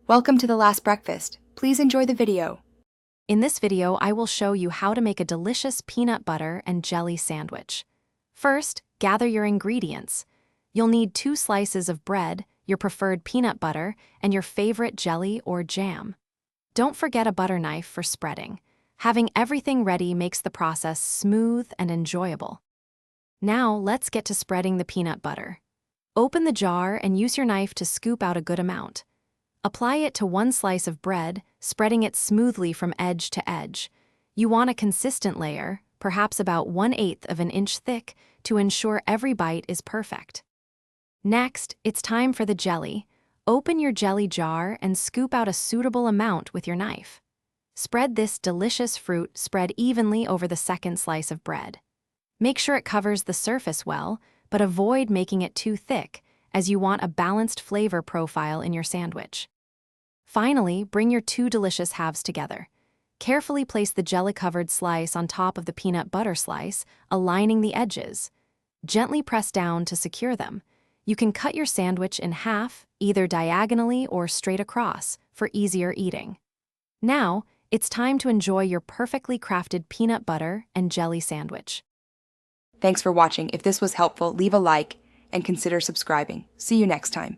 Welcome to the last breakfast. Please enjoy the video. In this video, I will show you how to make a delicious peanut butter and jelly sandwich. First, gather your ingredients. You'll need 2 slices of bread, your preferred peanut butter, and your favorite jelly or jam. Don't forget a butter knife for spreading. Having everything ready makes the process smooth and enjoyable. Now, let's get to spreading the peanut butter. Open the jar and use your knife to scoop out a good amount. Apply it to 1 slice of bread, spreading it smoothly from edge to edge. You want a consistent layer, perhaps about 1/8 of an inch thick, to ensure every bite is perfect. Next, it's time for the jelly. Open your jelly jar and scoop out a suitable amount with your knife. Spread this delicious fruit spread evenly over the second slice of bread. Make sure it covers the surface well, but avoid making it too thick, as you want a balanced flavor profile in your sandwich. Finally, bring your 2 delicious halves together. Carefully place the jelly-covered slice on top of the peanut butter slice, aligning the edges. Gently press down to secure them. You can cut your sandwich in half, either diagonally or straight across, for easier eating. Now, it's time to enjoy your perfectly crafted peanut butter and jelly sandwich. Thanks for watching. If this was helpful, leave a like and consider subscribing. See you next time.